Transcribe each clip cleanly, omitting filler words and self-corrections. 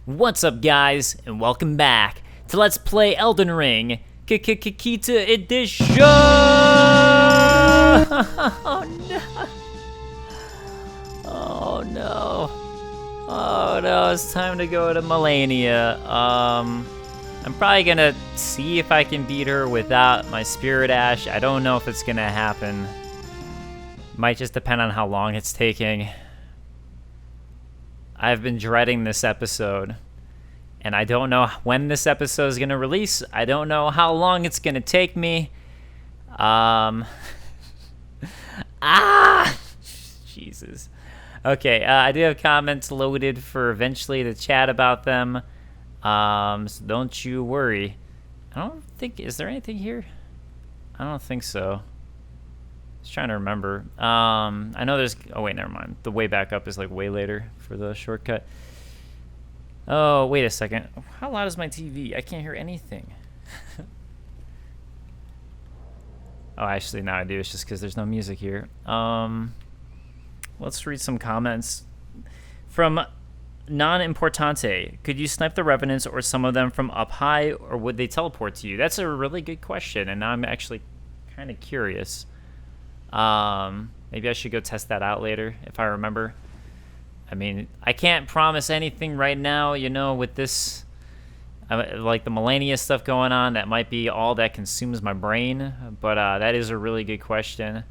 What's up, guys, and welcome back to Let's Play Elden Ring Kita Edition! Oh no! Oh no! Oh no, it's time to go to Malenia. I'm probably gonna see if I can beat her without my Spirit Ash. I don't know if it's gonna happen. Might just depend on how long it's taking. I've been dreading this episode, and I don't know when this episode is going to release. I don't know how long it's going to take me. Jesus. Okay, I do have comments loaded for eventually to chat about them. So don't you worry. I don't think, is there anything here? I don't think so. Just trying to remember. I know there's, oh wait, never mind. The way back up is like way later for the shortcut. Oh, wait a second. How loud is my TV? I can't hear anything. Oh, actually, now I do. It's just because there's no music here. Let's read some comments. From Non-Importante. Could you snipe the Revenants or some of them from up high, or would they teleport to you? That's a really good question, and I'm actually kind of curious. Maybe I should go test that out later if I remember. I mean, I can't promise anything right now, you know, with this, like the Malenia stuff going on. That might be all that consumes my brain, but that is a really good question.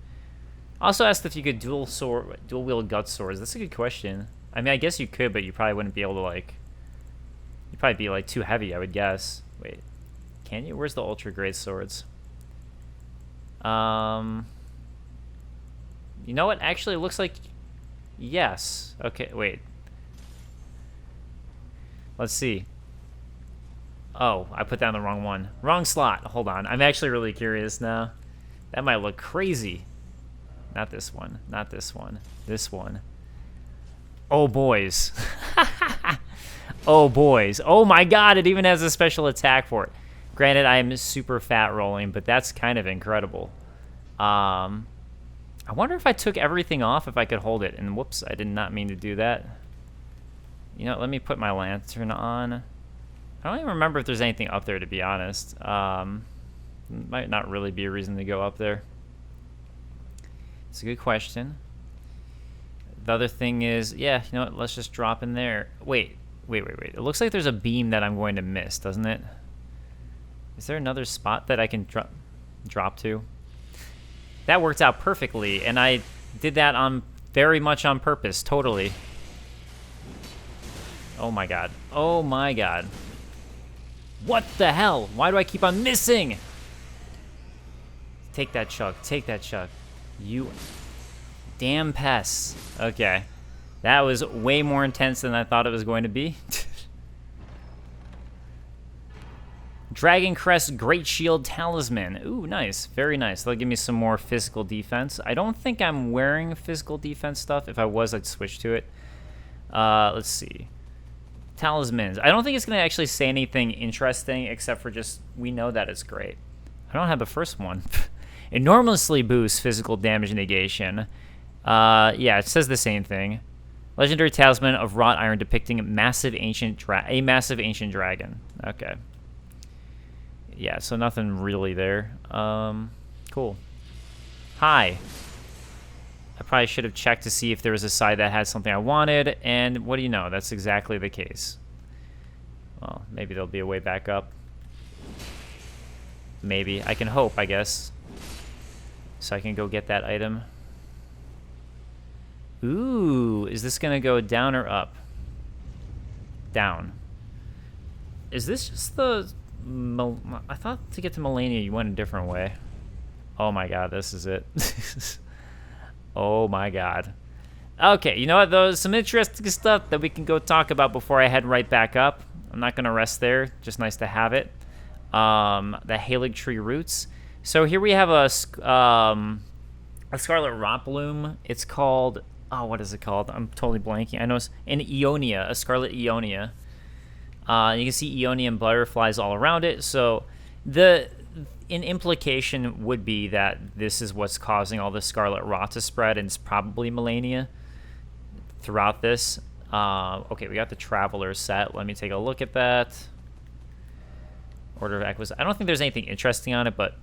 Also asked if you could dual wield gut swords. That's a good question. I mean, I guess you could, but you probably wouldn't be able to, like, you'd probably be like too heavy, I would guess. Wait, can you? Where's the ultra great swords? You know what? Actually, it looks like yes. Okay, wait. Let's see. Oh, I put down the wrong one. Wrong slot. Hold on. I'm actually really curious now. That might look crazy. Not this one. Not this one. This one. Oh, boys. Oh, boys. Oh, my God. It even has a special attack for it. Granted, I am super fat rolling, but that's kind of incredible. I wonder if I took everything off, if I could hold it. And whoops, I did not mean to do that. You know, let me put my lantern on. I don't even remember if there's anything up there, to be honest. Might not really be a reason to go up there. It's a good question. The other thing is, yeah, you know what, let's just drop in there. Wait. It looks like there's a beam that I'm going to miss, doesn't it? Is there another spot that I can drop to? That worked out perfectly, and I did that on very much on purpose, totally. Oh my God. Oh my God. What the hell? Why do I keep on missing? Take that, Chuck. Take that, Chuck. You damn pests. Okay. That was way more intense than I thought it was going to be. Dragon Crest Great Shield Talisman. Ooh, nice. Very nice. That'll give me some more physical defense. I don't think I'm wearing physical defense stuff. If I was, I'd switch to it. Let's see. Talismans. I don't think it's going to actually say anything interesting except for just, we know that it's great. I don't have the first one. Enormously boosts physical damage negation. Yeah, it says the same thing. Legendary Talisman of Wrought Iron depicting a massive ancient dragon. Okay. Yeah, so nothing really there. Cool. Hi. I probably should have checked to see if there was a side that had something I wanted, and what do you know? That's exactly the case. Well, maybe there'll be a way back up. Maybe. I can hope, I guess. So I can go get that item. Ooh, is this gonna go down or up? Down. Is this just the... I thought to get to Malenia you went a different way. Oh my God, this is it. Oh my God. Okay, you know what, though? Some interesting stuff that we can go talk about before I head right back up. I'm not going to rest there. Just nice to have it. The Halig Tree Roots. So here we have a Scarlet Rot Bloom. It's called... Oh, what is it called? I'm totally blanking. I know it's an Eonia, a Scarlet Eonia. You can see Eonian butterflies all around it. So an implication would be that this is what's causing all the scarlet rot to spread, and it's probably Malenia throughout this. Okay, we got the Traveler set. Let me take a look at that. Order of Acquisition. I don't think there's anything interesting on it, but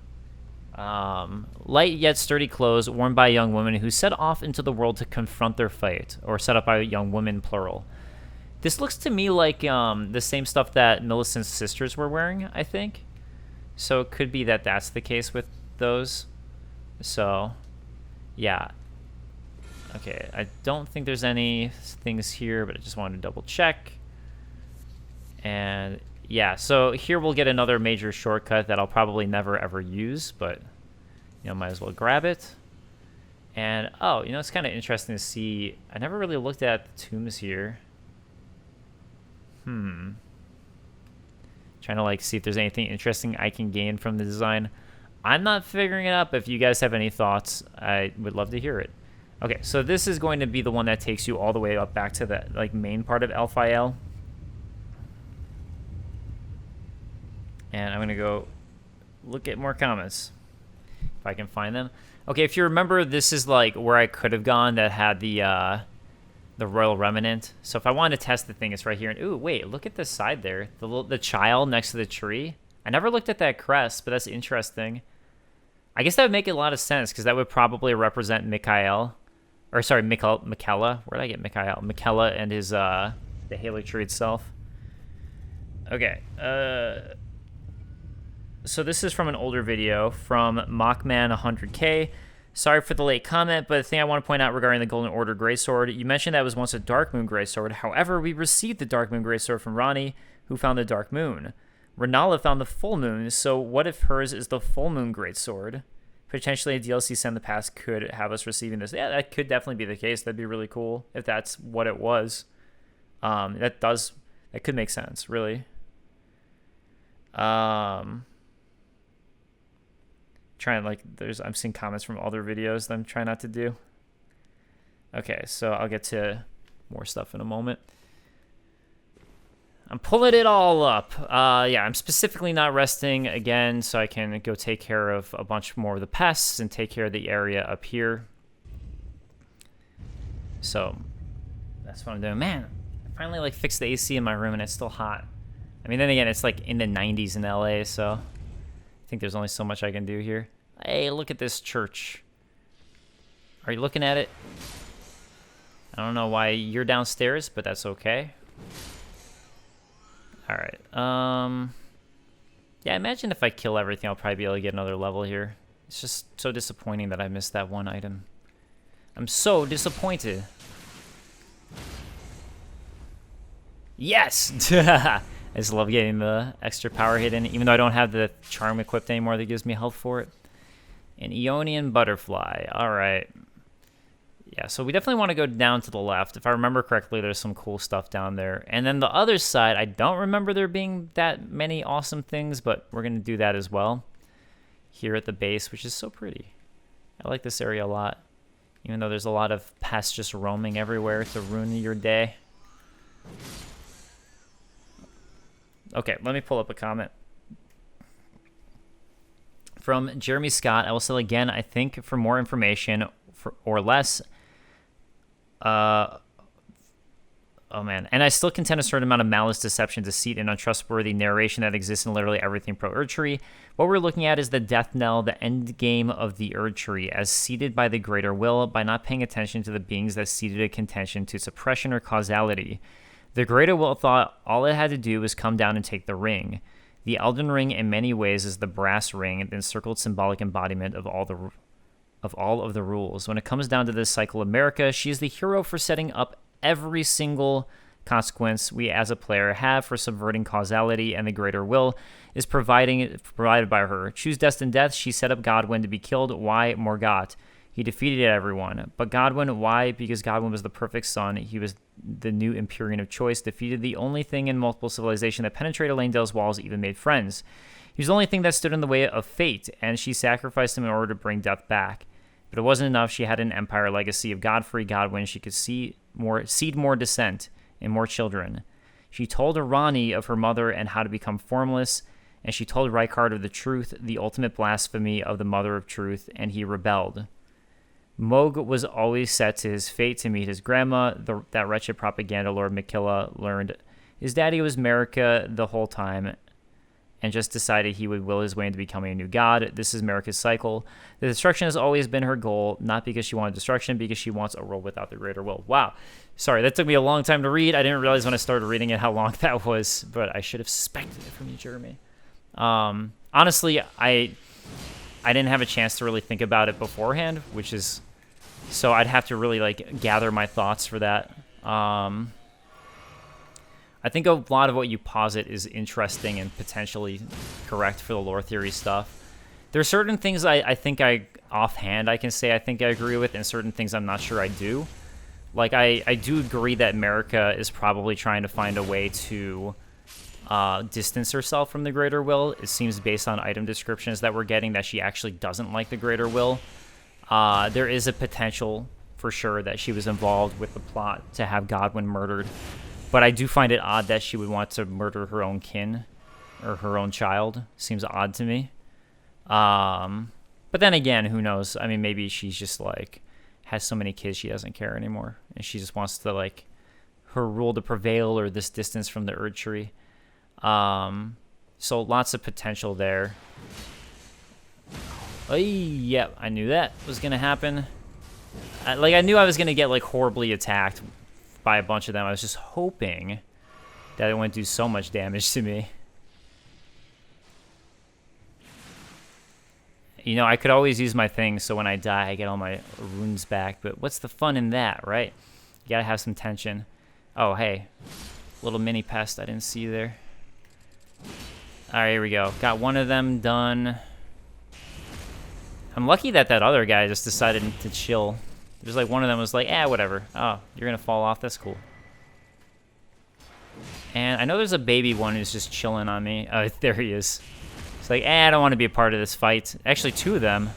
light yet sturdy clothes worn by young women who set off into the world to confront their fate, or set up by young women, plural. This looks to me like the same stuff that Millicent's sisters were wearing, I think. So it could be that that's the case with those. So, yeah. Okay, I don't think there's any things here, but I just wanted to double check. And yeah, so here we'll get another major shortcut that I'll probably never ever use, but might as well grab it. And oh, it's kind of interesting to see. I never really looked at the tombs here. Trying to like see if there's anything interesting I can gain from the design. I'm not figuring it out, but if you guys have any thoughts, I would love to hear it. Okay, so this is going to be the one that takes you all the way up back to the like main part of El-Fayel. And I'm going to go look at more comments if I can find them. Okay, if you remember, this is like where I could have gone that had the Royal Remnant. So if I wanted to test the thing, it's right here. And ooh, wait, look at the side there. The child next to the tree. I never looked at that crest, but that's interesting. I guess that would make a lot of sense because that would probably represent Michaela. Where did I get Mikhail? Michaela and his the Halo tree itself. Okay. So this is from an older video from Mockman100K. Sorry for the late comment, but the thing I want to point out regarding the Golden Order Greysword, you mentioned that it was once a Dark Moon Greysword. However, we received the Dark Moon Greysword from Ronnie, who found the Dark Moon. Renala found the Full Moon, so what if hers is the Full Moon Greatsword? Potentially a DLC set in the past could have us receiving this. Yeah, that could definitely be the case. That'd be really cool if that's what it was. That could make sense, really. I'm seeing comments from other videos that I'm trying not to do. Okay, so I'll get to more stuff in a moment. I'm pulling it all up. Yeah, I'm specifically not resting again, so I can go take care of a bunch more of the pests and take care of the area up here. So that's what I'm doing. Man, I finally fixed the AC in my room and it's still hot. I mean, then again, it's like in the 90s in LA, so I think there's only so much I can do here. Hey, look at this church. Are you looking at it? I don't know why you're downstairs, but that's okay. All right. Yeah, imagine if I kill everything, I'll probably be able to get another level here. It's just so disappointing that I missed that one item. I'm so disappointed. Yes! I just love getting the extra power hit in, even though I don't have the charm equipped anymore that gives me health for it. An Eonian butterfly. All right. Yeah, so we definitely want to go down to the left. If I remember correctly, there's some cool stuff down there. And then the other side, I don't remember there being that many awesome things, but we're going to do that as well here at the base, which is so pretty. I like this area a lot, even though there's a lot of pests just roaming everywhere to ruin your day. Okay, let me pull up a comment. From Jeremy Scott, I will say again, I think for more information or less, oh man, and I still contend a certain amount of malice, deception, deceit, and untrustworthy narration that exists in literally everything pro Erdtree. What we're looking at is the death knell, the end game of the Erdtree, as seeded by the greater will, by not paying attention to the beings that seeded a contention to suppression or causality. The greater will thought all it had to do was come down and take the ring. The Elden Ring, in many ways, is the brass ring, the encircled symbolic embodiment of all of the rules. When it comes down to this cycle of America, she is the hero for setting up every single consequence we as a player have for subverting causality, and the greater will is provided by her. Choose destined death. She set up Godwyn to be killed. Why? Morgott. He defeated everyone. But Godwyn, why? Because Godwyn was the perfect son. He was the new Empyrean of choice, defeated the only thing in multiple civilization that penetrated Langdale's walls, even made friends. He was the only thing that stood in the way of fate, and she sacrificed him in order to bring death back. But it wasn't enough. She had an empire legacy of Godfrey Godwyn. She could seed more descent and more children. She told Arani of her mother and how to become formless, and she told Rykard of the truth, the ultimate blasphemy of the mother of truth, and he rebelled. Moog was always set to his fate to meet his grandma. That wretched propaganda lord Mikilla learned his daddy was America the whole time and just decided he would will his way into becoming a new god. This is America's cycle. The destruction has always been her goal, not because she wanted destruction, because she wants a world without the greater will. Wow. Sorry, that took me a long time to read. I didn't realize when I started reading it how long that was, but I should have suspected it from you, Jeremy. Honestly, I didn't have a chance to really think about it beforehand, which is... So I'd have to really, like, gather my thoughts for that. I think a lot of what you posit is interesting and potentially correct for the lore theory stuff. There are certain things I think offhand I can say I think I agree with, and certain things I'm not sure I do. Like, I do agree that America is probably trying to find a way to distance herself from the Greater Will. It seems based on item descriptions that we're getting that she actually doesn't like the Greater Will. There is a potential for sure that she was involved with the plot to have Godwyn murdered. But I do find it odd that she would want to murder her own kin or her own child. Seems odd to me. But then again, who knows? I mean, maybe she's just like has so many kids she doesn't care anymore. And she just wants to like her rule to prevail or this distance from the Erd Tree. So lots of potential there. Oh, yep, I knew that was going to happen. I knew I was going to get like horribly attacked by a bunch of them. I was just hoping that it wouldn't do so much damage to me. You know, I could always use my thing so when I die I get all my runes back, but what's the fun in that, right? You gotta have some tension. Oh, hey. Little mini pest I didn't see there. Alright, here we go. Got one of them done. I'm lucky that other guy just decided to chill. There's like one of them was like, whatever. Oh, you're gonna fall off. That's cool. And I know there's a baby one who's just chilling on me. Oh, there he is. It's like, I don't want to be a part of this fight. Actually, two of them.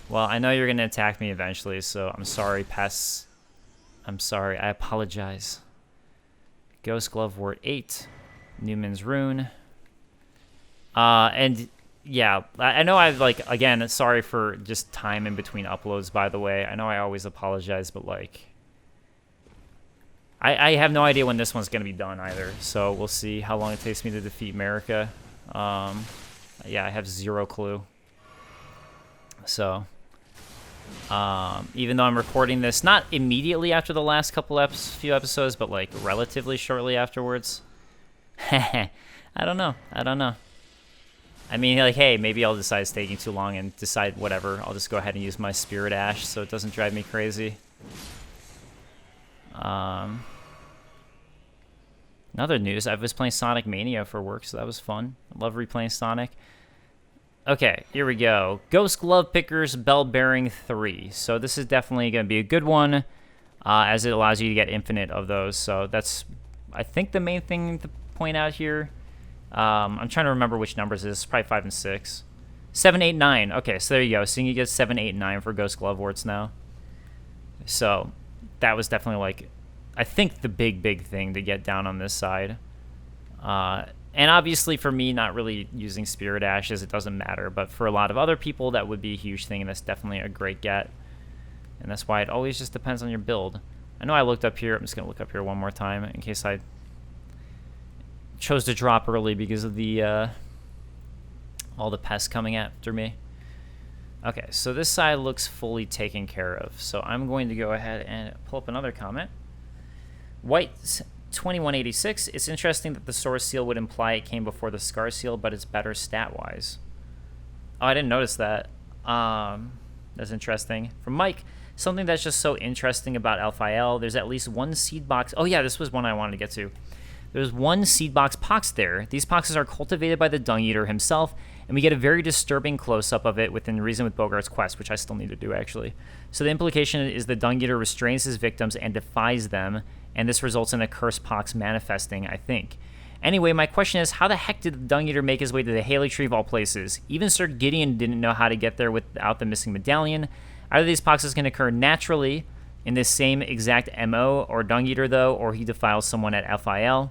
Well, I know you're gonna attack me eventually, so I'm sorry, pests. I'm sorry. I apologize. Ghost Glove Ward 8. Newman's Rune. And... yeah, I know I've, like, again, sorry for just time in between uploads, by the way. I know I always apologize, but, like, I have no idea when this one's going to be done either. So we'll see how long it takes me to defeat America. Yeah, I have zero clue. So, even though I'm recording this, not immediately after the last few episodes, but, like, relatively shortly afterwards. I don't know. I mean, like, hey, maybe I'll decide it's taking too long and decide whatever. I'll just go ahead and use my Spirit Ash so it doesn't drive me crazy. Another news, I was playing Sonic Mania for work, so that was fun. I love replaying Sonic. Okay, here we go. Ghost Glove Pickers Bell Bearing 3. So this is definitely going to be a good one, as it allows you to get infinite of those. So that's, I think, the main thing to point out here. I'm trying to remember which numbers it is. It's probably 5 and 6. 7, 8, 9. Okay, so there you go. So you get 7, 8, 9 for Ghost Glove Wards now. So that was definitely, like, I think the big thing to get down on this side. And obviously for me, not really using Spirit Ashes, it doesn't matter. But for a lot of other people, that would be a huge thing, and that's definitely a great get. And that's why it always just depends on your build. I know I looked up here. I'm just going to look up here one more time in case I chose to drop early because of the all the pests coming after me. Okay, so this side looks fully taken care of. So I'm going to go ahead and pull up another comment. White 2186. It's interesting that the Source Seal would imply it came before the Scar Seal, but it's better stat-wise. Oh, I didn't notice that. That's interesting. From Mike, something that's just so interesting about Alphael, there's at least one seed box. Oh yeah, this was one I wanted to get to. There's one seed box pox there. These poxes are cultivated by the Dung Eater himself, and we get a very disturbing close-up of it within reason with Bogart's quest, which I still need to do, actually. So the implication is the Dung Eater restrains his victims and defies them, and this results in a cursed pox manifesting, I think. Anyway, my question is, how the heck did the Dung Eater make his way to the Haley Tree of all places? Even Sir Gideon didn't know how to get there without the missing medallion. Either these poxes can occur naturally in this same exact MO, or Dung Eater, though, or he defiles someone at Alphael.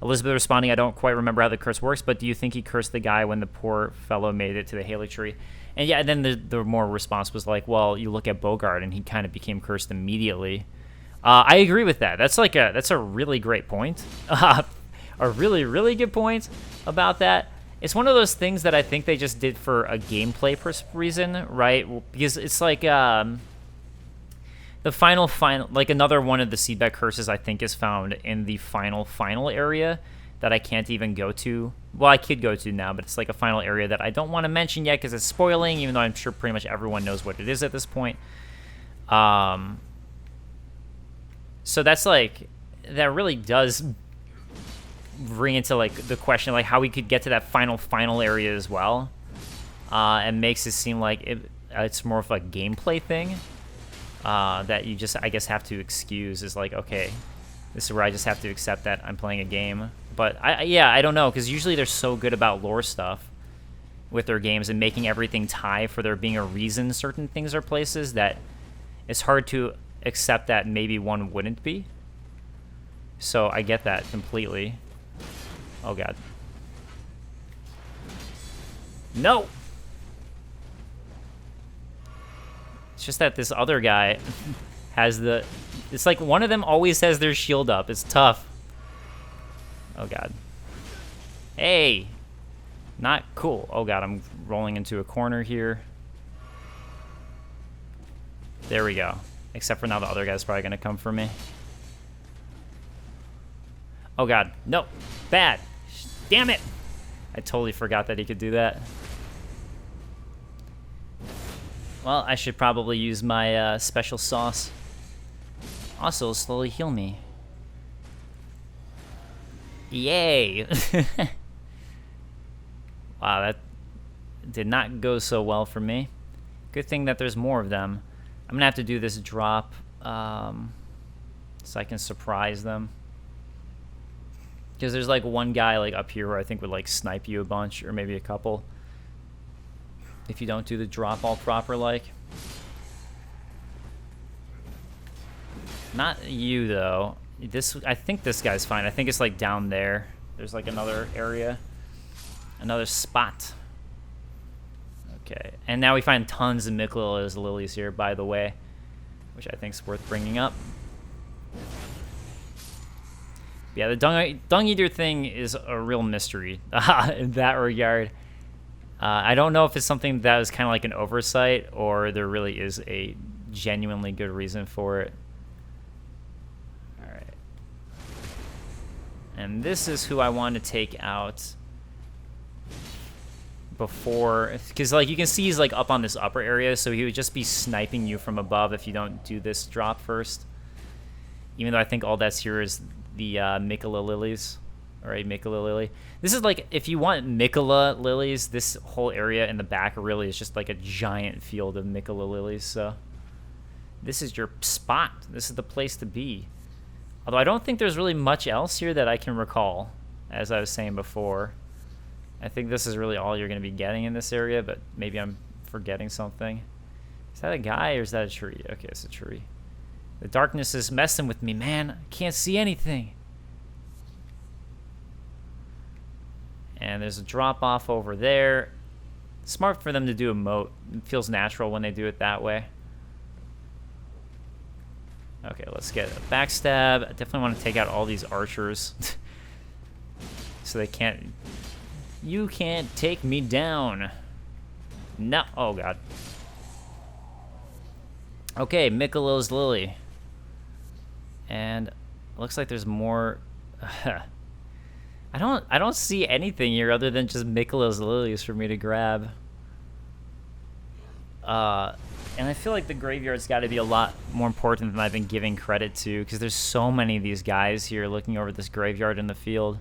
Elizabeth responding, I don't quite remember how the curse works, but do you think he cursed the guy when the poor fellow made it to the Haley Tree? And yeah, and then the more response was like, well, you look at Bogart and he kind of became cursed immediately. I agree with that. That's a really great point. A really, really good point about that. It's one of those things that I think they just did for a gameplay reason, right? Because it's like the final, like another one of the seedbed curses I think is found in the final area that I can't even go to. Well, I could go to now, but it's like a final area that I don't want to mention yet because it's spoiling, even though I'm sure pretty much everyone knows what it is at this point. So that's like, that really does bring into like the question like how we could get to that final area as well, and makes it seem like it's more of a gameplay thing that you just, I guess, have to excuse. Is like, okay, this is where I just have to accept that I'm playing a game. But I don't know, because usually they're so good about lore stuff with their games and making everything tie for there being a reason certain things are places that it's hard to accept that maybe one wouldn't be. So I get that completely. Oh god. No! It's just that this other guy has the... It's like one of them always has their shield up. It's tough. Oh god. Hey! Not cool. Oh god, I'm rolling into a corner here. There we go. Except for now the other guy's probably gonna come for me. Oh god. No. Bad. Damn it! I totally forgot that he could do that. Well, I should probably use my special sauce. Also, it'll slowly heal me. Yay! Wow, that did not go so well for me. Good thing that there's more of them. I'm gonna have to do this drop so I can surprise them. Because there's like one guy like up here who I think would like snipe you a bunch, or maybe a couple, if you don't do the drop all proper like. Not you though. I think this guy's fine. I think it's like down there. There's like another area, another spot. Okay, and now we find tons of Miklala's lilies here, by the way, which I think is worth bringing up. Yeah, the dung eater thing is a real mystery in that regard. I don't know if it's something that is kind of like an oversight, or there really is a genuinely good reason for it. All right. And this is who I want to take out before, because like you can see he's like up on this upper area, so he would just be sniping you from above if you don't do this drop first. Even though I think all that's here is the Mikola lilies, or a Mikola lily. This is like, if you want Mikola lilies, this whole area in the back really is just like a giant field of Mikola lilies, so this is your spot. This is the place to be. Although I don't think there's really much else here that I can recall, as I was saying before. I think this is really all you're going to be getting in this area, but maybe I'm forgetting something. Is that a guy, or is that a tree? Okay, it's a tree. The darkness is messing with me, man. I can't see anything. And there's a drop-off over there. Smart for them to do a moat. It feels natural when they do it that way. Okay, let's get a backstab. I definitely want to take out all these archers. So they can't... You can't take me down. No. Oh, God. Okay, Mikolo's Lily. And looks like there's more. I don't see anything here other than just Mikolo's lilies for me to grab. And I feel like the graveyard's got to be a lot more important than I've been giving credit to, because there's so many of these guys here looking over this graveyard in the field.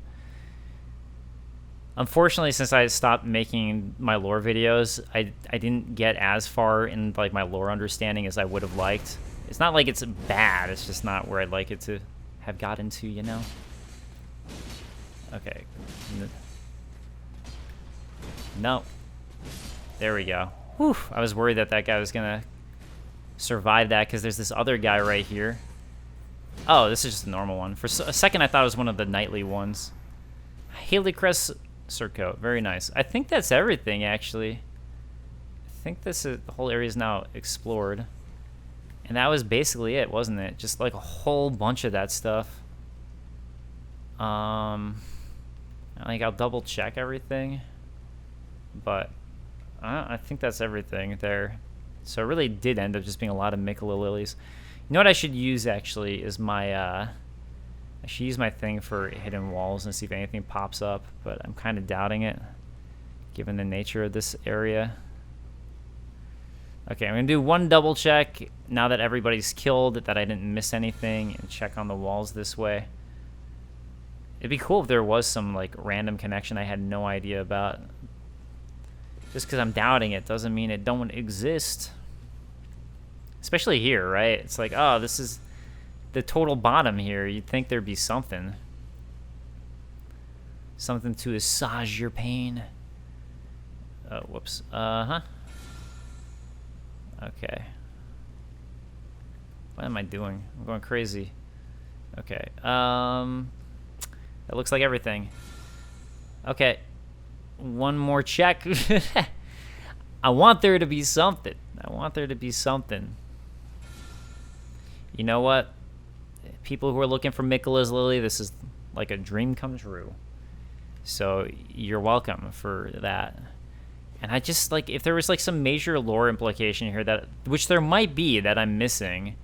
Unfortunately, since I stopped making my lore videos, I didn't get as far in like my lore understanding as I would have liked. It's not like it's bad, it's just not where I'd like it to have gotten to, you know? Okay. No. There we go. Whew, I was worried that that guy was gonna survive that, because there's this other guy right here. Oh, this is just a normal one. For a second, I thought it was one of the nightly ones. Haley Crest Surcoat, very nice. I think that's everything, actually. I think the whole area is now explored. And that was basically it, wasn't it? Just like a whole bunch of that stuff. Like I'll double check everything, but I think that's everything there. So it really did end up just being a lot of Mikola lilies. You know what I should use actually is my I should use my thing for hidden walls and see if anything pops up, but I'm kind of doubting it given the nature of this area. Okay, I'm gonna do one double check now that everybody's killed, that I didn't miss anything, and check on the walls this way. It'd be cool if there was some like random connection I had no idea about. Just because I'm doubting it doesn't mean it don't exist. Especially here, right? It's like, oh, this is the total bottom here. You'd think there'd be something. Something to assuage your pain. Oh, whoops. Okay. What am I doing? I'm going crazy. Okay. That looks like everything. Okay. One more check. I want there to be something. I want there to be something. You know what? People who are looking for Mikola's Lily, this is like a dream come true. So you're welcome for that. And I just like, if there was like some major lore implication here that, which there might be, that I'm missing,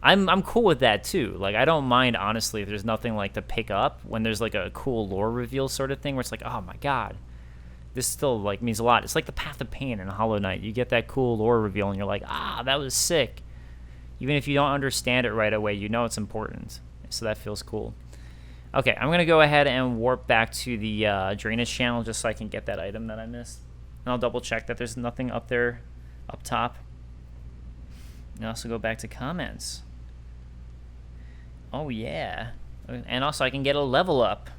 I'm cool with that too. Like I don't mind honestly if there's nothing like to pick up when there's like a cool lore reveal sort of thing where it's like, oh my god, this still like means a lot. It's like the Path of Pain in Hollow Knight. You get that cool lore reveal and you're like, ah, that was sick. Even if you don't understand it right away, you know it's important. So that feels cool. Okay, I'm gonna go ahead and warp back to the drainage channel just so I can get that item that I missed. And I'll double check that there's nothing up there, up top. And also go back to comments. Oh yeah. And also I can get a level up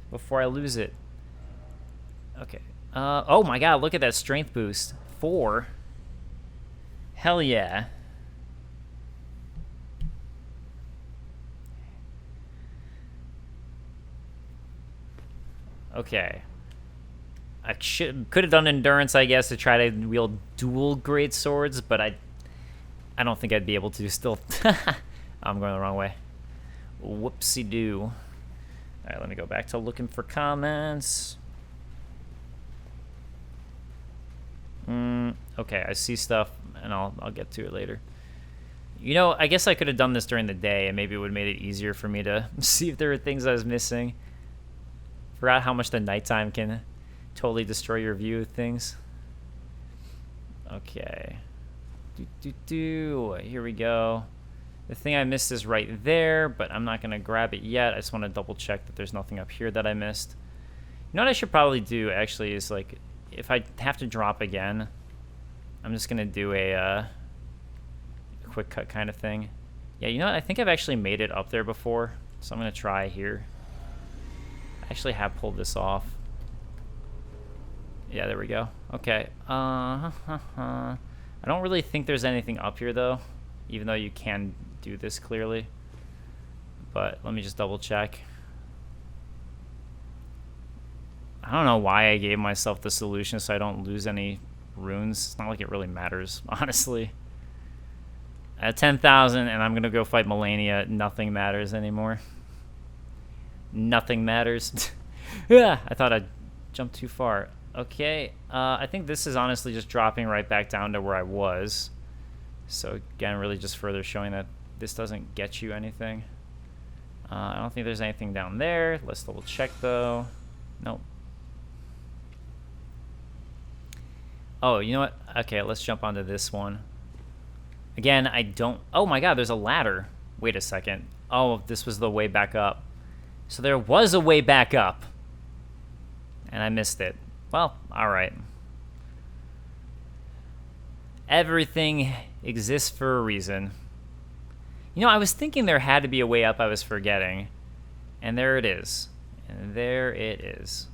before I lose it. Okay. Oh my god, look at that strength boost. 4. Hell yeah. Okay. I could have done endurance, I guess, to try to wield dual great swords, but I don't think I'd be able to still. I'm going the wrong way. Whoopsie-doo. All right, let me go back to looking for comments. Okay, I see stuff, and I'll get to it later. You know, I guess I could have done this during the day, and maybe it would have made it easier for me to see if there were things I was missing. Forgot how much the nighttime can totally destroy your view of things. Okay. Here we go. The thing I missed is right there, but I'm not going to grab it yet. I just want to double check that there's nothing up here that I missed. You know what I should probably do, actually, is like, if I have to drop again, I'm just going to do a quick cut kind of thing. Yeah, you know what? I think I've actually made it up there before, so I'm going to try here. I actually have pulled this off. Yeah, there we go. Okay. I don't really think there's anything up here, though, even though you can do this clearly. But let me just double check. I don't know why I gave myself the solution so I don't lose any runes. It's not like it really matters, honestly. At 10,000, and I'm going to go fight Malenia, nothing matters anymore. Nothing matters. Yeah, I thought I'd jumped too far. Okay, I think this is honestly just dropping right back down to where I was. So again, really just further showing that this doesn't get you anything. I don't think there's anything down there. Let's double check though. Nope. Oh, you know what? Okay, let's jump onto this one. Again, I don't... Oh my god, there's a ladder. Wait a second. Oh, this was the way back up. So there was a way back up. And I missed it. Well, alright. Everything exists for a reason. You know, I was thinking there had to be a way up I was forgetting. And there it is. And there it is.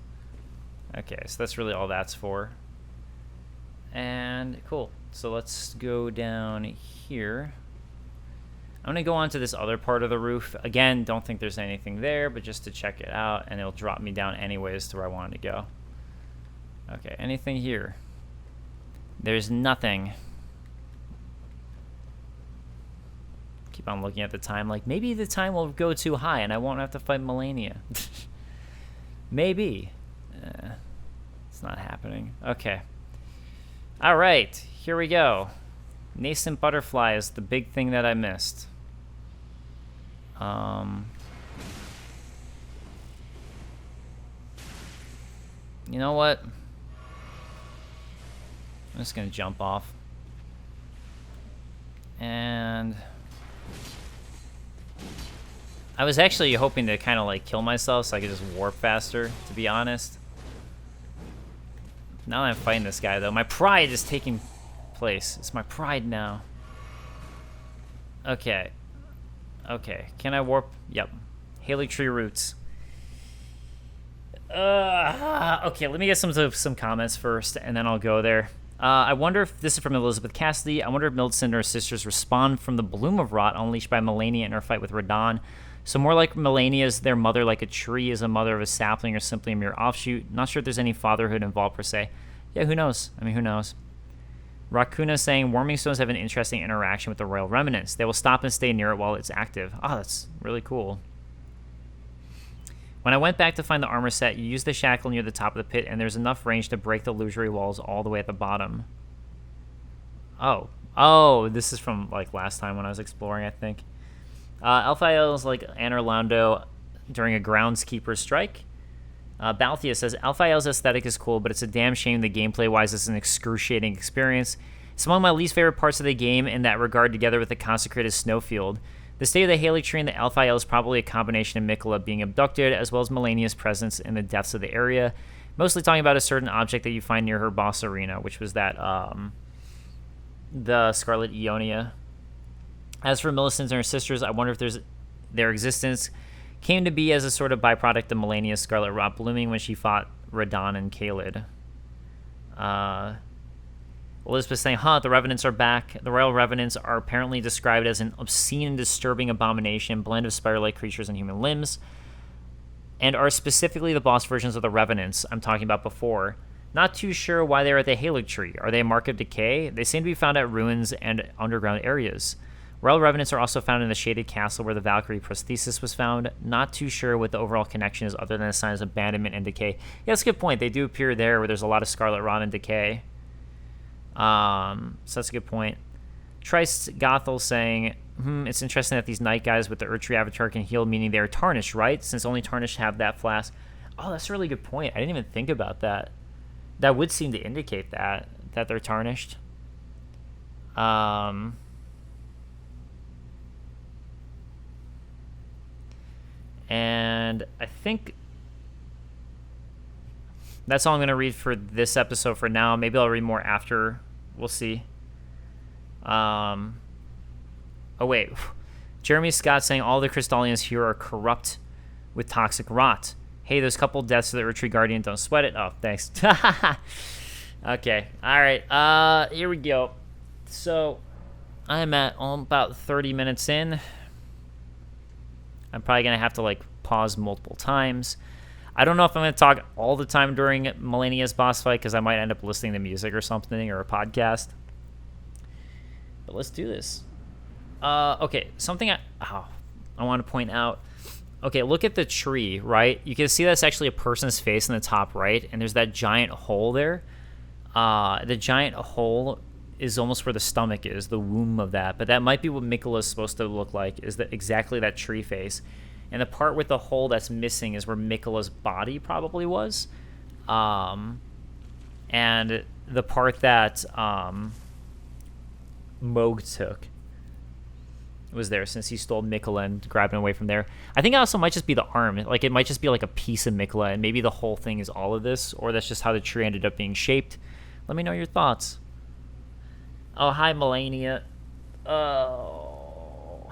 Okay, so that's really all that's for. And cool. So let's go down here. I'm going to go on to this other part of the roof. Again, don't think there's anything there, but just to check it out, and it'll drop me down anyways to where I wanted to go. Okay, anything here? There's nothing. Keep on looking at the time, like, maybe the time will go too high and I won't have to fight Malenia. Maybe. It's not happening. Okay. Alright, here we go. Nascent Butterfly is the big thing that I missed. You know what? I'm just gonna jump off. And I was actually hoping to kind of like kill myself so I could just warp faster, to be honest. Now that I'm fighting this guy, though, my pride is taking place. It's my pride now. Okay. Okay. Can I warp? Yep. Haley Tree Roots. Okay, let me get some comments first, and then I'll go there. I wonder if this is from Elizabeth Cassidy. I wonder if Millicent and her sisters respond from the bloom of rot unleashed by Malenia in her fight with Radon. So more like Malenia is their mother, like a tree is a mother of a sapling, or simply a mere offshoot. Not sure if there's any fatherhood involved per se. Yeah, who knows? I mean, who knows? Rakuna saying warming stones have an interesting interaction with the royal remnants. They will stop and stay near it while it's active. Oh, that's really cool. When I went back to find the armor set, you used the shackle near the top of the pit, and there's enough range to break the illusory walls all the way at the bottom. Oh. Oh, this is from, like, last time when I was exploring, I think. Alphael is like Anorlando during a groundskeeper strike. Balthia says, Alphael's aesthetic is cool, but it's a damn shame the gameplay-wise is an excruciating experience. It's one of my least favorite parts of the game in that regard, together with the consecrated snowfield. The state of the Haley Tree and the Alphael is probably a combination of Mikola being abducted, as well as Malenia's presence in the depths of the area. Mostly talking about a certain object that you find near her boss arena, which was that, the Scarlet Ionia. As for Millicent and her sisters, I wonder if their existence came to be as a sort of byproduct of Malenia's Scarlet Rot blooming when she fought Radon and Kaled. Elizabeth saying, the Revenants are back. The Royal Revenants are apparently described as an obscene and disturbing abomination, blend of spider-like creatures and human limbs, and are specifically the boss versions of the Revenants I'm talking about before. Not too sure why they're at the Haley Tree. Are they a mark of decay? They seem to be found at ruins and underground areas. Royal Revenants are also found in the shaded castle where the Valkyrie prosthesis was found. Not too sure what the overall connection is other than a sign of abandonment and decay. Yeah, that's a good point. They do appear there where there's a lot of Scarlet Rot and decay. So that's a good point. Trice Gothel saying, it's interesting that these night guys with the Erdtree avatar can heal, meaning they are tarnished, right? Since only tarnished have that flask. Oh, that's a really good point. I didn't even think about that. That would seem to indicate that they're tarnished. And I think that's all I'm going to read for this episode for now. Maybe I'll read more after. We'll see. Oh, wait. Jeremy Scott saying all the Crystallians here are corrupt with toxic rot. Hey, there's a couple deaths of the Retreat Guardian. Don't sweat it. Oh, thanks. Okay. All right. Here we go. So I'm at about 30 minutes in. I'm probably going to have to, like, pause multiple times. I don't know if I'm going to talk all the time during Malenia's boss fight because I might end up listening to music or something or a podcast. But let's do this. Okay, something I want to point out. Okay, look at the tree, right? You can see that's actually a person's face in the top right, and there's that giant hole there. The giant hole is almost where the stomach is, the womb of that. But that might be what Mikola is supposed to look like, is that exactly that tree face. And the part with the hole that's missing is where Mikola's body probably was. And the part that Moog took was there, since he stole Mikola and grabbed him away from there. I think it also might just be the arm. Like, it might just be like a piece of Mikola, and maybe the whole thing is all of this, or that's just how the tree ended up being shaped. Let me know your thoughts. Oh, hi, Malenia. Oh.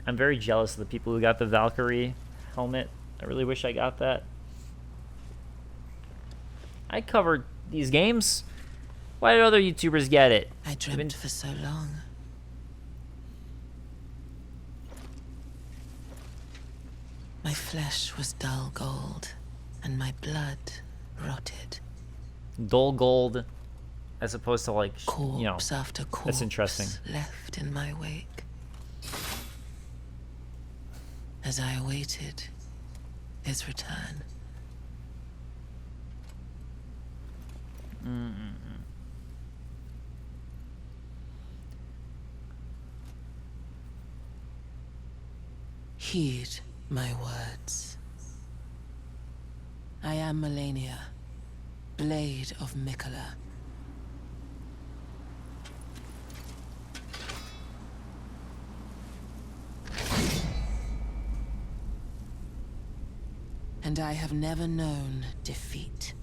I'm very jealous of the people who got the Valkyrie helmet. I really wish I got that. I covered these games. Why did other YouTubers get it? I dreamt for so long. My flesh was dull gold, and my blood rotted. Dull gold, as opposed to like, you know, Corpse after corpse that's interesting. left in my wake. As I awaited his return. Heed my words. I am Malenia, Blade of Mikola. And I have never known defeat.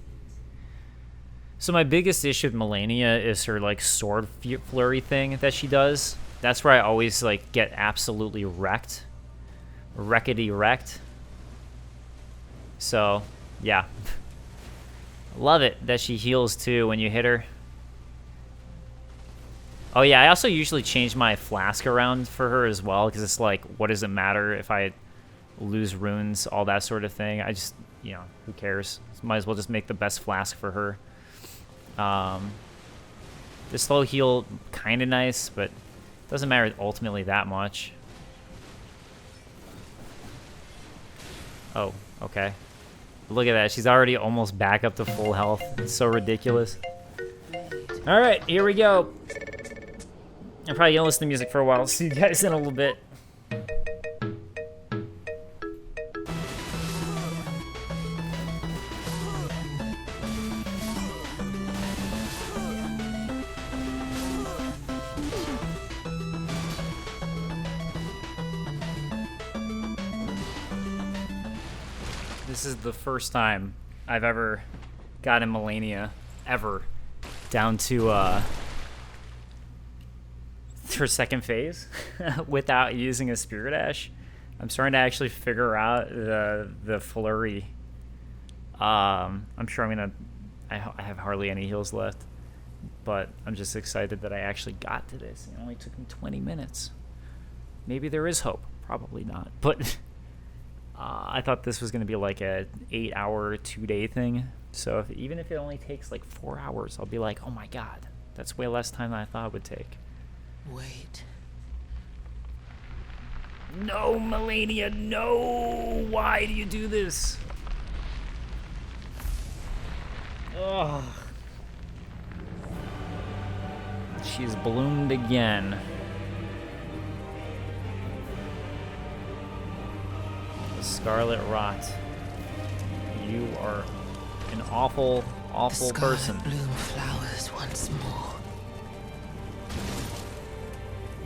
So my biggest issue with Malenia is her like sword flurry thing that she does. That's where I always like get absolutely wrecked. Wreckety wrecked. So, yeah. Love it that she heals too when you hit her. Oh yeah, I also usually change my flask around for her as well, because it's like, what does it matter if I lose runes, all that sort of thing. I just, you know, who cares? Might as well just make the best flask for her. The slow heal, kind of nice, but doesn't matter ultimately that much. Oh, okay. Look at that. She's already almost back up to full health. It's so ridiculous. All right, here we go. I'm probably going to listen to music for a while. See you guys in a little bit. This is the first time I've ever gotten Malenia, ever, down to her second phase without using a Spirit Ash. I'm starting to actually figure out the flurry. I'm sure I have hardly any heals left, but I'm just excited that I actually got to this. It only took me 20 minutes. Maybe there is hope. Probably not, but I thought this was going to be like a 8-hour, 2-day thing. So even if it only takes like 4 hours, I'll be like, oh my god, that's way less time than I thought it would take. Wait. No, Malenia, no! Why do you do this? Ugh. She's bloomed again. The Scarlet Rot. You are an awful, awful person. Bloom flowers once more.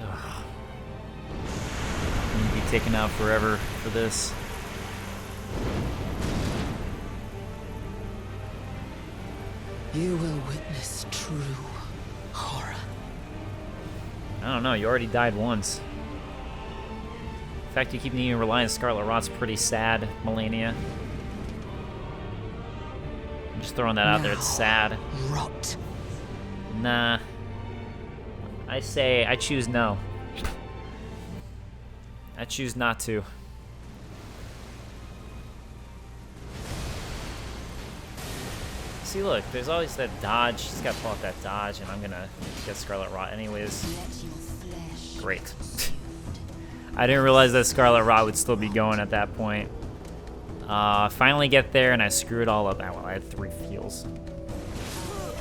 Ugh. I'm gonna be taken out forever for this. You will witness true horror. I don't know, you already died once. The fact you keep needing to rely on Scarlet Rot's pretty sad, Malenia. I'm just throwing that out there, it's sad. Rot. Nah. I choose no. I choose not to. See, look, there's always that dodge. She's got to pull out that dodge, and I'm gonna get Scarlet Rot anyways. Great. I didn't realize that Scarlet Rot would still be going at that point. Finally get there, and I screw it all up. Well, I had 3 heals.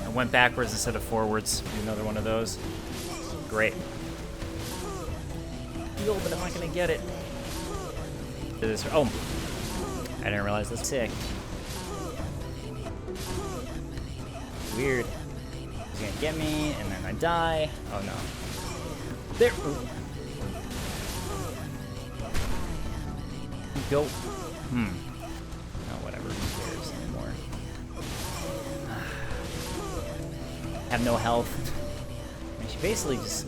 I went backwards instead of forwards. Do another one of those. Great. Heal, but I'm not gonna get it. Oh, I didn't realize that's sick. Weird. He's gonna get me, and then I die. Oh no. There. Ooh. Go. Oh, whatever. Who cares anymore? Have no health. And she basically just.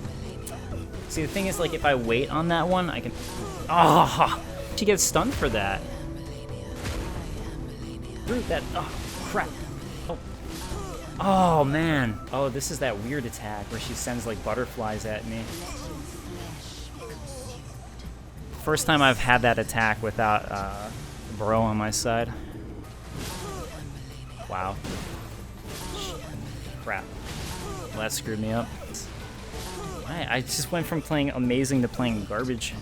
See, the thing is, like, if I wait on that one, I can. Oh! She gets stunned for that. Root that. Oh, crap. Oh. Oh, man. Oh, this is that weird attack where she sends, like, butterflies at me. First time I've had that attack without Bro on my side. Wow. Crap. Well, that screwed me up. I just went from playing amazing to playing garbage.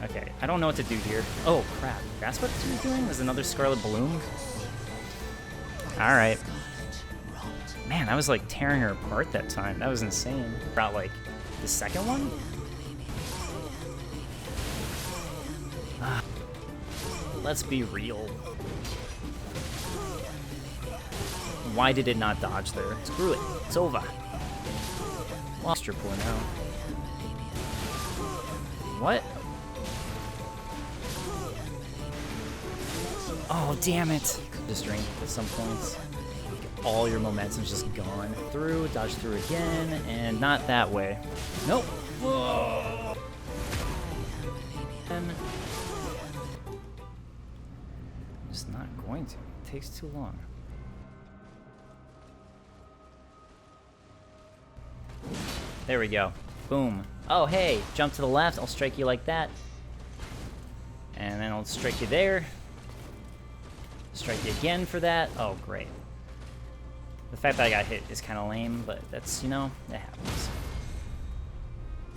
Okay, I don't know what to do here. Oh, crap. That's what she was doing? Was another Scarlet Bloom? Alright. Man, I was like tearing her apart that time. That was insane. About like the second one? Let's be real. Why did it not dodge there? Screw it. It's over. Lost your point now. What? Oh, damn it. Just drink at some points. All your momentum's just gone. Through, dodge through again, and not that way. Nope. Whoa. And just not going to. It takes too long. There we go. Boom. Oh, hey, jump to the left. I'll strike you like that. And then I'll strike you there. Strike you again for that. Oh, great. The fact that I got hit is kind of lame, but that's, you know, it happens.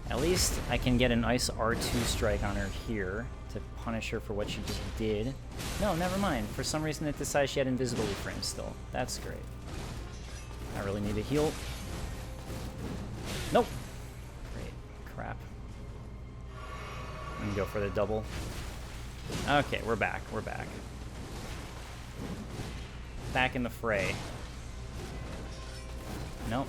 At least I can get a nice R2 strike on her here to punish her for what she just did. No, never mind. For some reason it decided she had invisibility frames still. That's great. I really need a heal. Nope. Great. Crap. I'm gonna go for the double. Okay, we're back. We're back. Back in the fray. Nope.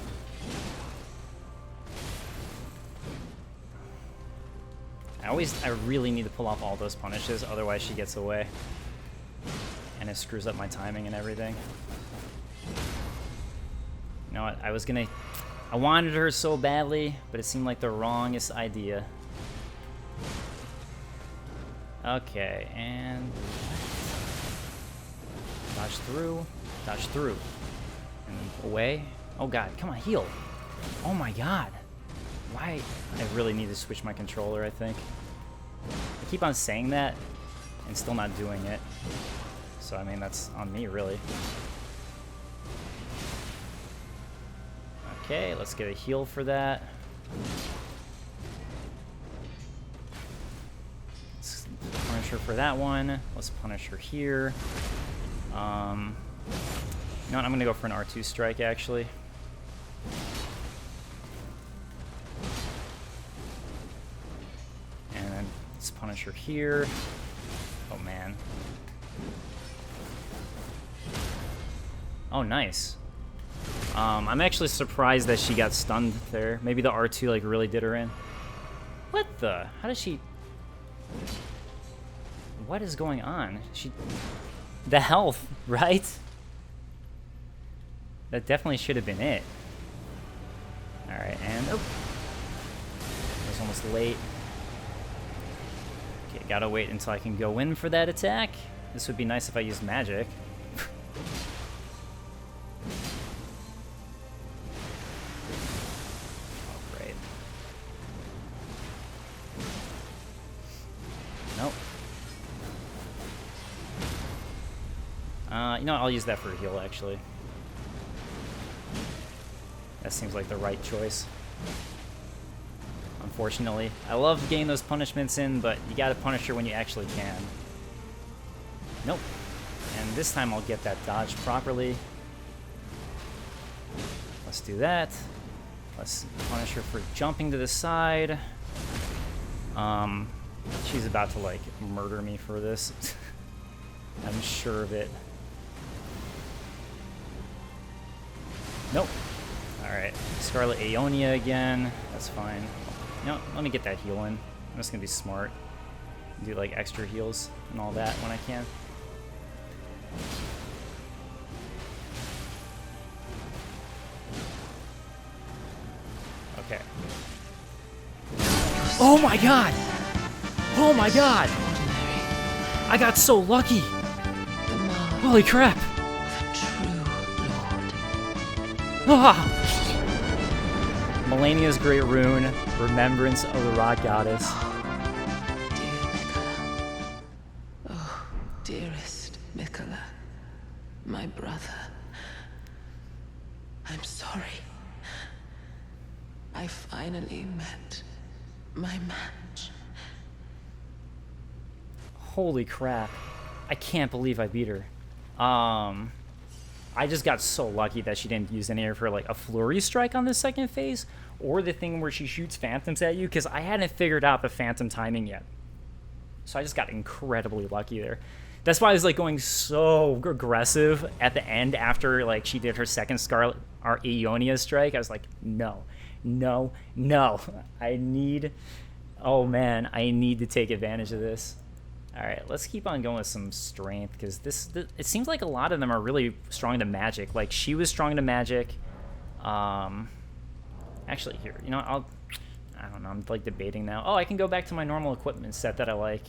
I really need to pull off all those punishes, otherwise she gets away. And it screws up my timing and everything. You know what, I wanted her so badly, but it seemed like the wrongest idea. Okay, and dodge through, and away. Oh god, come on, heal. Oh my god. Why? I really need to switch my controller, I think. I keep on saying that and still not doing it. So, I mean, that's on me, really. Okay, let's get a heal for that. Let's punish her for that one. Let's punish her here. You know what? I'm gonna go for an R2 strike, actually. And then let's punish her here. Oh, man. Oh, nice. I'm actually surprised that she got stunned there. Maybe the R2 like really did her in. What the? How does she... What is going on? The health, right? That definitely should have been it. Alright, and... Oh! I was almost late. Okay, gotta wait until I can go in for that attack. This would be nice if I used magic. Oh, great. Nope. You know what? I'll use that for a heal, actually. That seems like the right choice. Unfortunately. I love getting those punishments in, but you gotta punish her when you actually can. Nope. And this time I'll get that dodge properly. Let's do that. Let's punish her for jumping to the side. She's about to, like, murder me for this. I'm sure of it. Nope. Alright, Scarlet Aeonia again. That's fine. No, let me get that heal in. I'm just gonna be smart. Do like extra heals and all that when I can. Okay. Oh my god! Oh my god! I got so lucky! Holy crap! Ah! Malenia's Great Rune, Remembrance of the Rock Goddess. Dear Mikola. Oh, dearest Mikola, my brother. I'm sorry. I finally met my match. Holy crap. I can't believe I beat her. I just got so lucky that she didn't use any of her, like, a flurry strike on the second phase, or the thing where she shoots phantoms at you, because I hadn't figured out the phantom timing yet. So I just got incredibly lucky there. That's why I was, like, going so aggressive at the end after, like, she did her second Scarlet or Aeonia strike. I was like, no. I need to take advantage of this. All right, let's keep on going with some strength, because it seems like a lot of them are really strong to magic. Like, she was strong to magic. Actually, here, you know, I don't know, I'm like debating now. Oh, I can go back to my normal equipment set that I like.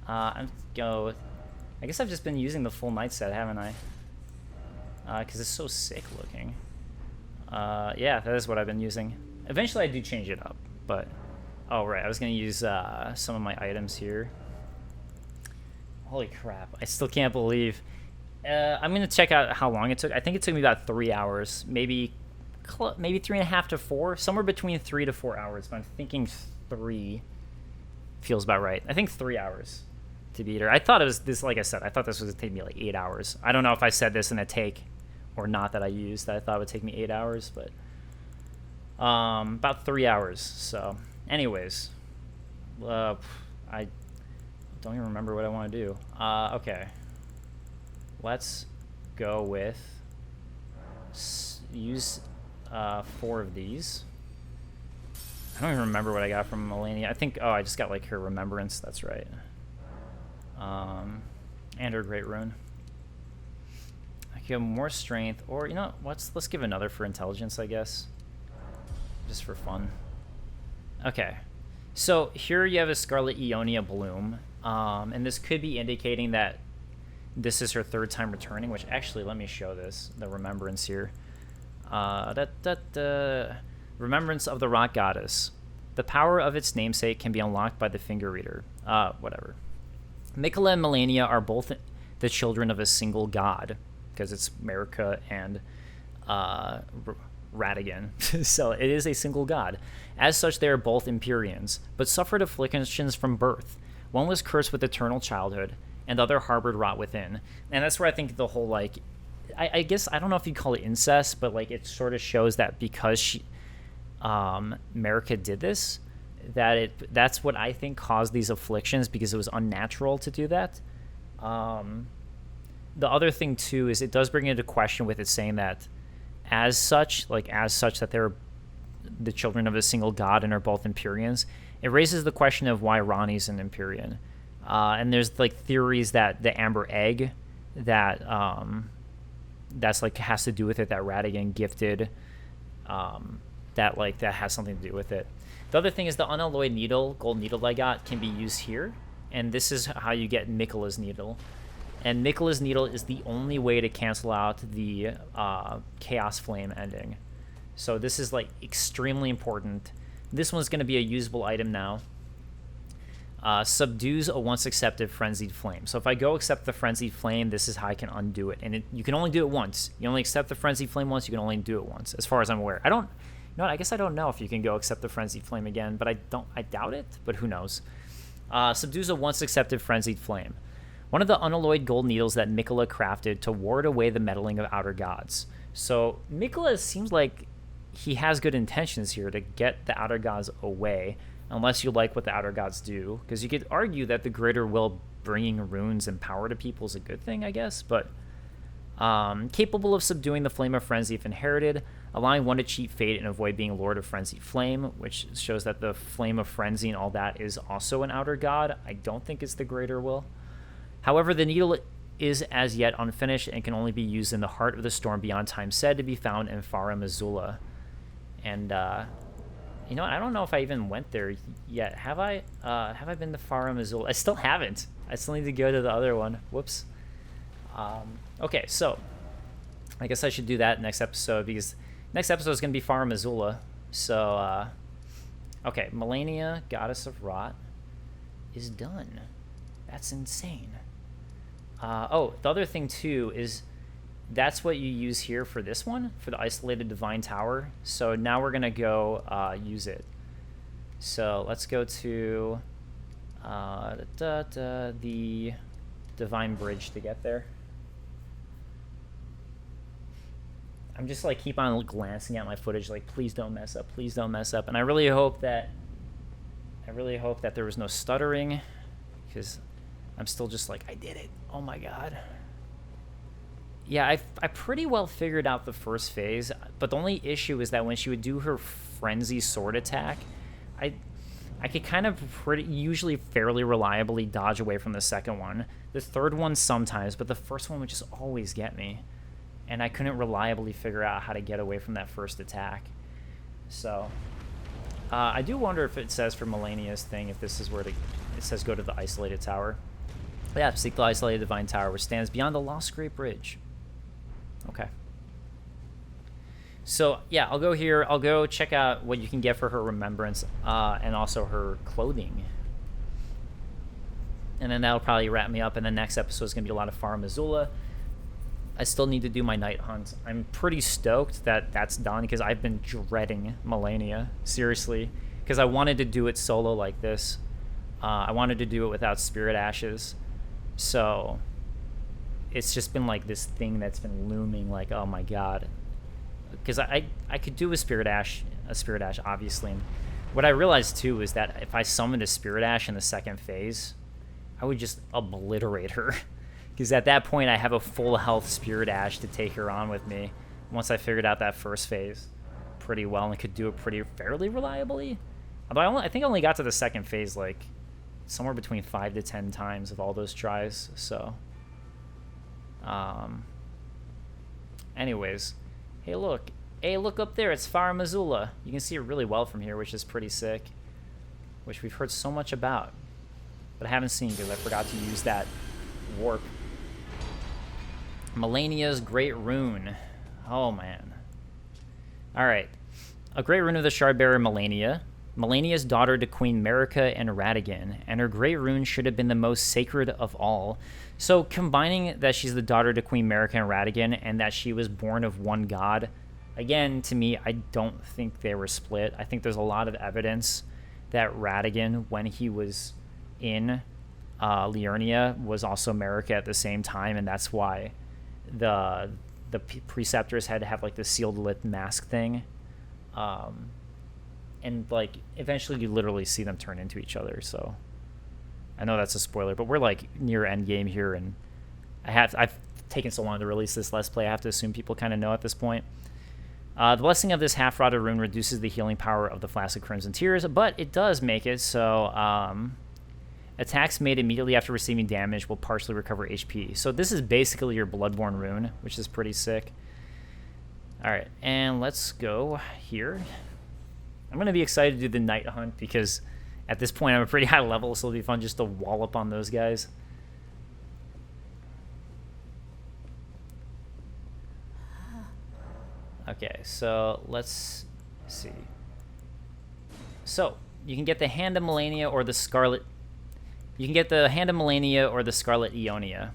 I guess I've just been using the full knight set, haven't I? Because it's so sick looking. Yeah, that is what I've been using. Eventually I do change it up, but... Oh, right, I was going to use some of my items here. Holy crap, I still can't believe... I'm going to check out how long it took. I think it took me about 3 hours, maybe 3.5 to 4, somewhere between 3 to 4 hours, but I'm thinking 3 feels about right. I think 3 hours to beat her. I thought it was this, like I said, I thought this was going to take me like 8 hours. I don't know if I said this in a take or not that I used that I thought would take me 8 hours, but about 3 hours. So anyways, I don't even remember what I want to do. Okay, let's go with use 4 of these. I don't even remember what I got from Malenia. I think, I just got like her remembrance. That's right. And her great rune. I can give more strength, or you know, let's give another for intelligence, I guess, just for fun. Okay, so here you have a Scarlet Aeonia Bloom, and this could be indicating that this is her 3rd time returning. Which actually, let me show the remembrance here. Remembrance of the Rock Goddess. The power of its namesake can be unlocked by the finger reader. Whatever. Miquella and Malenia are both the children of a single god, because it's Marika and Radigan. So it is a single god. As such, they are both Empyreans, but suffered afflictions from birth. One was cursed with eternal childhood, and the other harbored rot within. And that's where I think the whole, like, I guess, I don't know if you'd call it incest, but like it sort of shows that because she, Marika did this, that's what I think caused these afflictions, because it was unnatural to do that. The other thing too is it does bring into question with it saying that as such that they're the children of a single god and are both Empyreans. It raises the question of why Ronnie's an Empyrean. And there's like theories that the amber egg that that's like has to do with it, that Radigan gifted, that has something to do with it. The other thing is the unalloyed needle, gold needle I got, can be used here, and this is how you get Miquella's needle. And Miquella's needle is the only way to cancel out the Chaos Flame ending. So this is like extremely important. This one's going to be a usable item now. Subdues a once accepted Frenzied Flame. So if I go accept the Frenzied Flame, this is how I can undo it. And you can only do it once. You only accept the Frenzied Flame once, you can only do it once, as far as I'm aware. I guess I don't know if you can go accept the Frenzied Flame again, but I doubt it, but who knows. Subdues a once accepted Frenzied Flame. One of the unalloyed gold needles that Miquella crafted to ward away the meddling of outer gods. So Miquella seems like he has good intentions here to get the outer gods away, unless you like what the outer gods do, because you could argue that the greater will bringing runes and power to people is a good thing, I guess, but capable of subduing the flame of frenzy if inherited, allowing one to cheat fate and avoid being lord of frenzied flame, which shows that the flame of frenzy and all that is also an outer god. I don't think it's the greater will. However, the needle is as yet unfinished and can only be used in the heart of the storm beyond time said to be found in Fara Missoula. And you know, I don't know if I even went there yet. Have I been to Fara Missoula? I still haven't. I still need to go to the other one. Whoops. Okay, so I guess I should do that next episode, because next episode is going to be Fara Missoula. So, okay, Malenia, Goddess of Rot, is done. That's insane. The other thing too is that's what you use here for this one, for the isolated divine tower. So now we're gonna go use it. So let's go to the divine bridge to get there. I'm just like keep on glancing at my footage, like please don't mess up, please don't mess up. And I really hope that there was no stuttering, because I'm still just like, I did it. Oh my god. Yeah, I pretty well figured out the first phase, but the only issue is that when she would do her frenzy sword attack, I could kind of usually fairly reliably dodge away from the second one. The third one sometimes, but the first one would just always get me. And I couldn't reliably figure out how to get away from that first attack. So, I do wonder if it says for Malenia's thing, if this is where it says go to the isolated tower. Yeah, seek the isolated divine tower, which stands beyond the Lost Great Bridge. Okay. So, yeah, I'll go here. I'll go check out what you can get for her remembrance, and also her clothing. And then that'll probably wrap me up, and the next episode is going to be a lot of Far Missoula. I still need to do my night hunt. I'm pretty stoked that that's done, because I've been dreading Malenia, seriously, because I wanted to do it solo like this. I wanted to do it without Spirit Ashes. So it's just been like this thing that's been looming, like, oh my god. Because I could do a Spirit Ash, obviously. And what I realized too is that if I summoned a Spirit Ash in the second phase, I would just obliterate her. Because at that point, I have a full health Spirit Ash to take her on with me. Once I figured out that first phase pretty well, and could do it fairly reliably. Although I think I only got to the second phase like somewhere between 5 to 10 times of all those tries. So, anyways, hey look up there, it's Far Missoula. You can see it really well from here, which is pretty sick. Which we've heard so much about, but I haven't seen because I forgot to use that warp. Malenia's Great Rune. Oh, man. Alright. A Great Rune of the Shardbearer Malenia. Malenia's daughter to Queen Marika and Radigan, and her Great Rune should have been the most sacred of all. So, combining that she's the daughter to Queen Marika and Radigan, and that she was born of one god, again, to me, I don't think they were split. I think there's a lot of evidence that Radigan, when he was in Liurnia, was also Marika at the same time, and that's why the preceptors had to have like the sealed lip mask thing, and like eventually you literally see them turn into each other. So I know that's a spoiler, but we're like near end game here, and I've taken so long to release this Let's Play, I have to assume people kind of know at this point. The blessing of this half-rotted rune reduces the healing power of the Flask of Crimson Tears, but it does make it so attacks made immediately after receiving damage will partially recover HP. So this is basically your Bloodborne rune, which is pretty sick. Alright, and let's go here. I'm going to be excited to do the Night Hunt, because at this point I'm a pretty high level, so it'll be fun just to wallop on those guys. Okay, so let's see. So, you can get the Hand of Malenia or the Scarlet... You can get the Hand of Malenia or the Scarlet Ionia.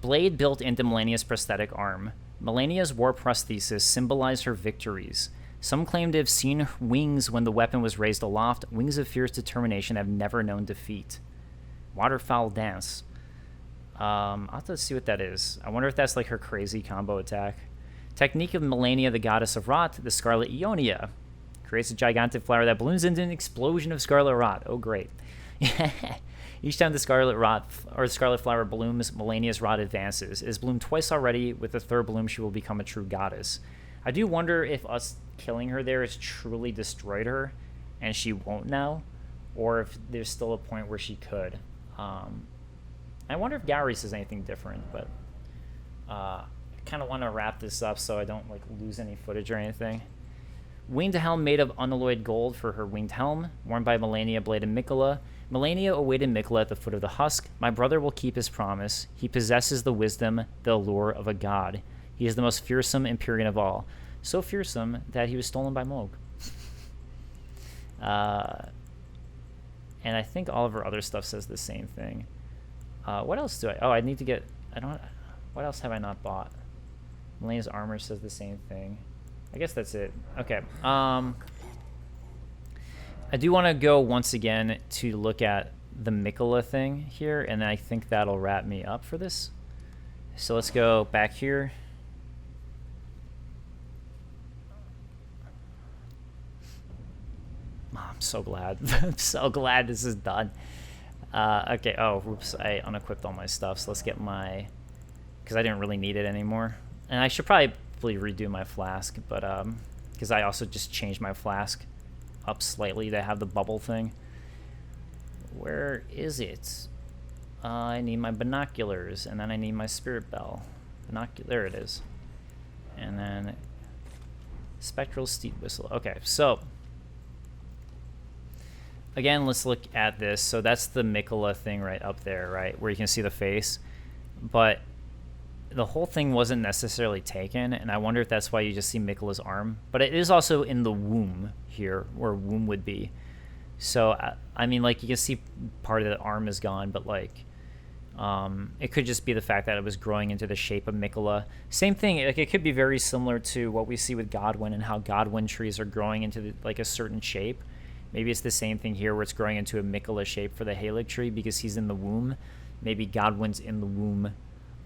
Blade built into Malenia's prosthetic arm. Malenia's war prosthesis symbolized her victories. Some claim to have seen wings when the weapon was raised aloft. Wings of fierce determination have never known defeat. Waterfowl Dance. I'll have to see what that is. I wonder if that's like her crazy combo attack. Technique of Malenia, the goddess of rot, the Scarlet Ionia. Creates a gigantic flower that blooms into an explosion of scarlet rot. Oh, great. Each time the scarlet rot or the scarlet flower blooms, Malenia's rot advances. It has bloomed twice already. With the third bloom, she will become a true goddess. I do wonder if us killing her there has truly destroyed her, and she won't now, or if there's still a point where she could. I wonder if Gowry says anything different, but I kind of want to wrap this up so I don't like lose any footage or anything. Winged helm made of unalloyed gold for her winged helm, worn by Malenia, Blade, and Mikola. Malenia awaited Mikola at the foot of the husk. My brother will keep his promise. He possesses the wisdom, the allure of a god. He is the most fearsome Empyrean of all. So fearsome that he was stolen by Moog. And I think all of her other stuff says the same thing. What else do I... Oh, I need to get... I don't... What else have I not bought? Malenia's armor says the same thing. I guess that's it. Okay. I do want to go once again to look at the Mikola thing here, and I think that'll wrap me up for this. So let's go back here. Oh, I'm so glad. I'm so glad this is done. Okay. Oh, oops. I unequipped all my stuff, so let's get my... Because I didn't really need it anymore. And I should probably redo my flask, but because I also just changed my flask up slightly to have the bubble thing. Where is it? I need my binoculars, and then I need my spirit bell. There it is. And then spectral steed whistle. Okay, so again, let's look at this. So that's the Mikola thing right up there, right, where you can see the face. But the whole thing wasn't necessarily taken, and I wonder if that's why you just see Mikola's arm. But it is also in the womb here, where womb would be. So, I mean, like, you can see part of the arm is gone, but, like, it could just be the fact that it was growing into the shape of Mikola. Same thing, like, it could be very similar to what we see with Godwyn and how Godwyn trees are growing into, like, a certain shape. Maybe it's the same thing here where it's growing into a Mikola shape for the Halig tree because he's in the womb. Maybe Godwyn's in the womb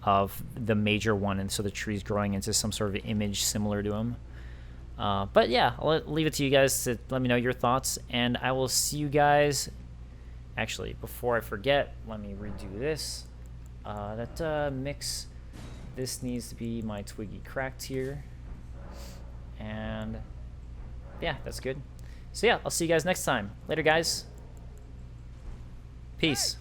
of the major one, and so the tree's growing into some sort of image similar to him. But yeah, I'll leave it to you guys to let me know your thoughts, and I will see you guys. Actually, before I forget, let me redo this. That mix, this needs to be my Twiggy cracked here, and yeah, that's good. So yeah, I'll see you guys next time. Later, guys. Peace.